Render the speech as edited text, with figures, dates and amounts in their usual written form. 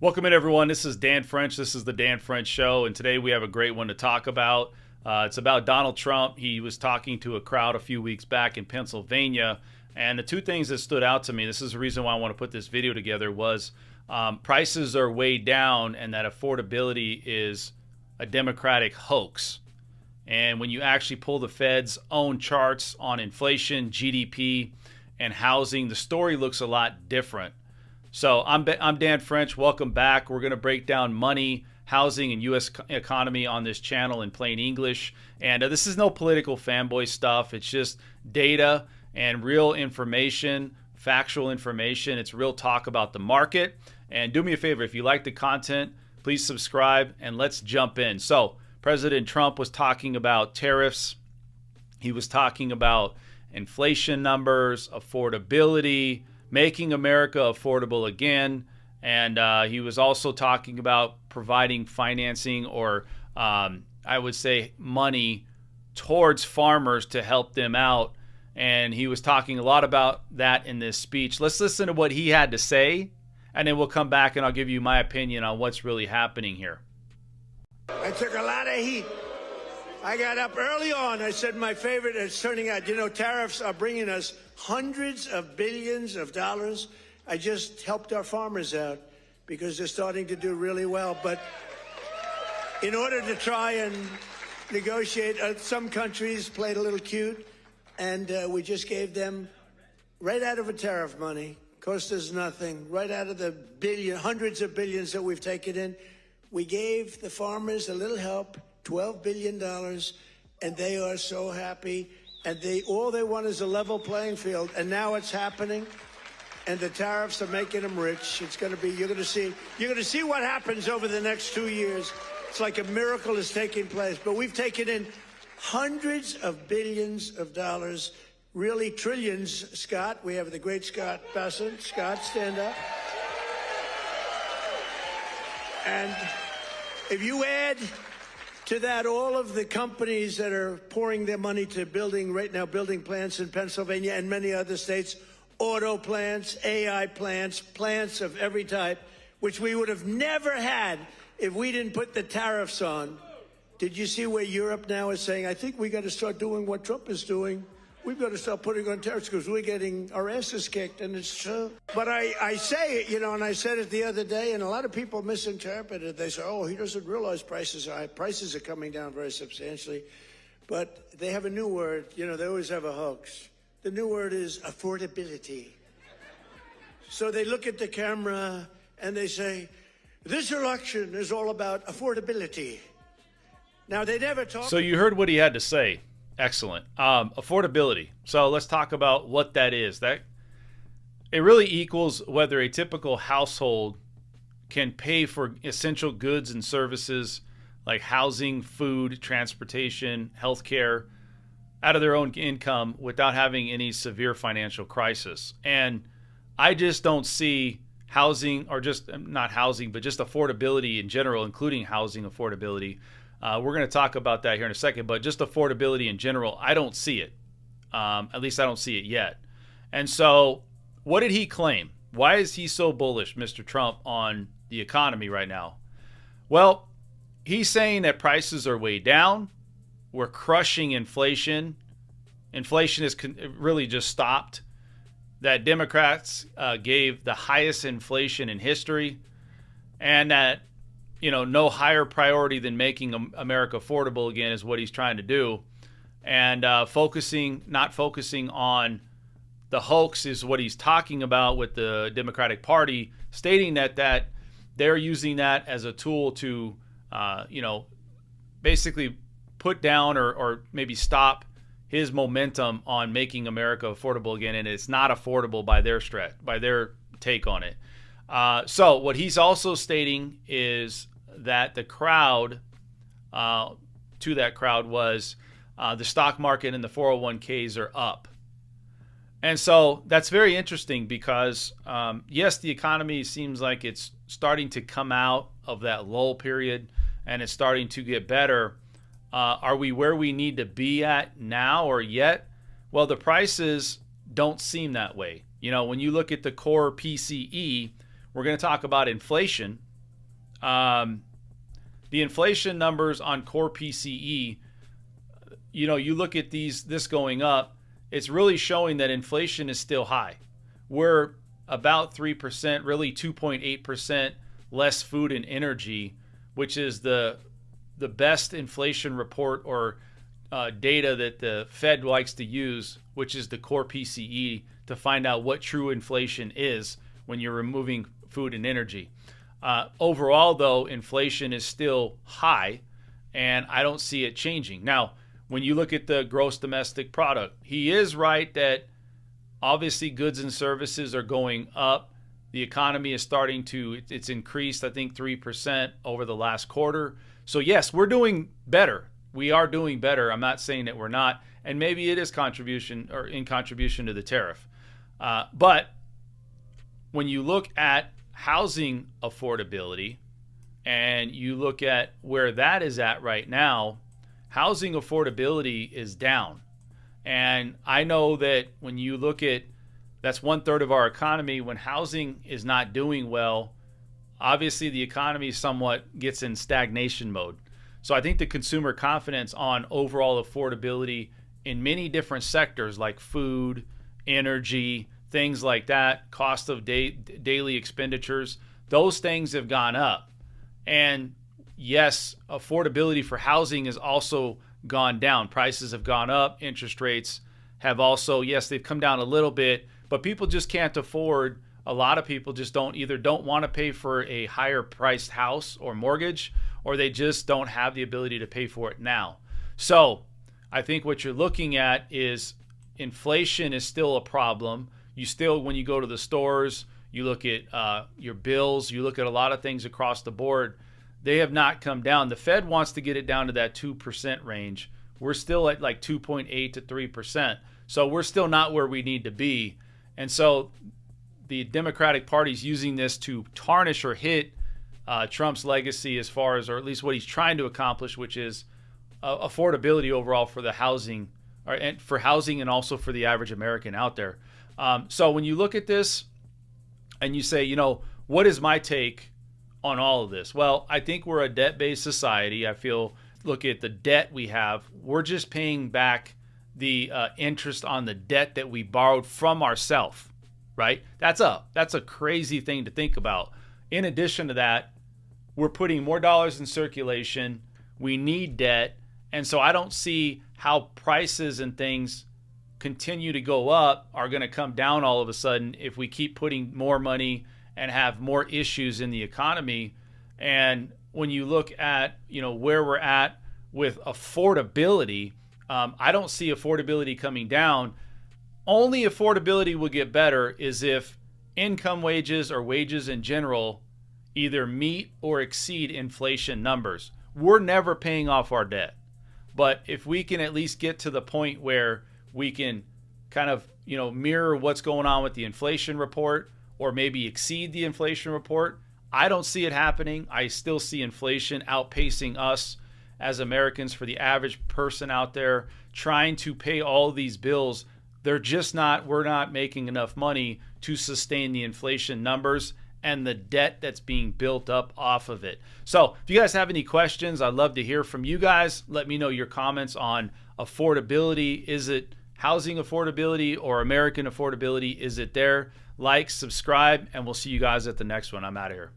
Welcome in, everyone. This is Dan French. This is the Dan French Show, and today we have a great one to talk about. It's about Donald Trump. He was talking to a crowd a few weeks back in Pennsylvania, and the two things that stood out to me, this is the reason why I want to put this video together, was prices are way down and that affordability is a Democratic hoax. And when you actually pull the Fed's own charts on inflation, GDP, and housing, the story looks a lot different. So I'm Dan French. Welcome back. We're going to break down money, housing, and U.S. economy on this channel in plain English. And this is no political fanboy stuff. It's just data and real information, factual information. It's real talk about the market. And do me a favor, if you like the content, please subscribe and let's jump in. So President Trump was talking about tariffs. He was talking about inflation numbers, affordability, making America affordable again. And he was also talking about providing financing or I would say money towards farmers to help them out. And he was talking a lot about that in this speech. Let's listen to what he had to say, and then we'll come back and I'll give you my opinion on what's really happening here. I took a lot of heat. I got up early on. I said my favorite is turning out, tariffs are bringing us hundreds of billions of dollars. I just helped our farmers out because they're starting to do really well. But in order to try and negotiate, some countries played a little cute, and we just gave them right out of a tariff money, cost us nothing, right out of the hundreds of billions that we've taken in. We gave the farmers a little help, $12 billion, and they are so happy. And all they want is a level playing field. And now it's happening, and the tariffs are making them rich. It's going to be, you're going to see what happens over the next 2 years. It's like a miracle is taking place. But we've taken in hundreds of billions of dollars, really trillions. Scott, we have the great Scott Bassett. Scott, stand up. And if you add to that all of the companies that are pouring their money to building plants in Pennsylvania and many other states, auto plants, AI plants, plants of every type, which we would have never had if we didn't put the tariffs on. Did you see where Europe now is saying, I think we got to start doing what Trump is doing? We've got to start putting on tariffs because we're getting our asses kicked, and it's true. But I say it, and I said it the other day, and a lot of people misinterpret it. They say, oh, he doesn't realize prices are high. Prices are coming down very substantially. But they have a new word. They always have a hoax. The new word is affordability. So they look at the camera and they say, this election is all about affordability. Now, they never talk. So you heard what he had to say. Excellent. Affordability. So let's talk about what that is. That it really equals whether a typical household can pay for essential goods and services like housing, food, transportation, healthcare out of their own income without having any severe financial crisis. And I just don't see housing, or just not housing, but just affordability in general, including housing affordability. We're going to talk about that here in a second, but just affordability in general, I don't see it. At least I don't see it yet. And so what did he claim? Why is he so bullish, Mr. Trump, on the economy right now? Well, he's saying that prices are way down. We're crushing inflation. Inflation is really just stopped. That Democrats gave the highest inflation in history, and that no higher priority than making America affordable again is what he's trying to do. And not focusing on the hoax is what he's talking about with the Democratic Party, stating that they're using that as a tool to, basically put down or maybe stop his momentum on making America affordable again. And it's not affordable by their take on it. So what he's also stating is that the crowd, to that crowd was the stock market and the 401ks are up. And so that's very interesting because, yes, the economy seems like it's starting to come out of that lull period and it's starting to get better. Are we where we need to be at now or yet? Well, the prices don't seem that way. When you look at the core PCE, we're going to talk about inflation, The inflation numbers on core PCE, you look at this going up, it's really showing that inflation is still high. We're about 3%, really 2.8% less food and energy, which is the best inflation report or data that the Fed likes to use, which is the core PCE, to find out what true inflation is when you're removing food and energy. Overall, though, inflation is still high, and I don't see it changing. Now, when you look at the gross domestic product, he is right that obviously goods and services are going up. The economy is starting to, it's increased, I think, 3% over the last quarter. So yes, we're doing better. We are doing better. I'm not saying that we're not. And maybe it is contribution to the tariff. But when you look at housing affordability and you look at where that is at right now, housing affordability is down. And I know that when you look at, that's 1/3 of our economy. When housing is not doing well, obviously the economy somewhat gets in stagnation mode. So I think the consumer confidence on overall affordability in many different sectors like food, energy, things like that, cost of daily expenditures, those things have gone up. And yes, affordability for housing has also gone down. Prices have gone up. Interest rates have also, yes, they've come down a little bit, but people just can't afford. A lot of people just don't want to pay for a higher priced house or mortgage, or they just don't have the ability to pay for it now. So I think what you're looking at is inflation is still a problem. You still, when you go to the stores, you look at your bills, you look at a lot of things across the board, they have not come down. The Fed wants to get it down to that 2% range. We're still at like 2.8 to 3%. So we're still not where we need to be. And so the Democratic Party's using this to tarnish or hit Trump's legacy as far as, or at least what he's trying to accomplish, which is affordability overall for the housing, and for housing and also for the average American out there. So when you look at this and you say, what is my take on all of this? Well, I think we're a debt-based society. I feel, look at the debt we have. We're just paying back the interest on the debt that we borrowed from ourselves, right? That's a crazy thing to think about. In addition to that, we're putting more dollars in circulation. We need debt. And so I don't see how prices and things continue to go up are going to come down all of a sudden if we keep putting more money and have more issues in the economy. And when you look at, where we're at with affordability, I don't see affordability coming down. Only affordability will get better is if income wages or wages in general either meet or exceed inflation numbers. We're never paying off our debt. But if we can at least get to the point where we can kind of, mirror what's going on with the inflation report or maybe exceed the inflation report, I don't see it happening. I still see inflation outpacing us as Americans. For the average person out there trying to pay all these bills, we're not making enough money to sustain the inflation numbers and the debt that's being built up off of it. So if you guys have any questions, I'd love to hear from you guys. Let me know your comments on affordability. Is it housing affordability or American affordability? Is it there? Like, subscribe, and we'll see you guys at the next one. I'm out of here.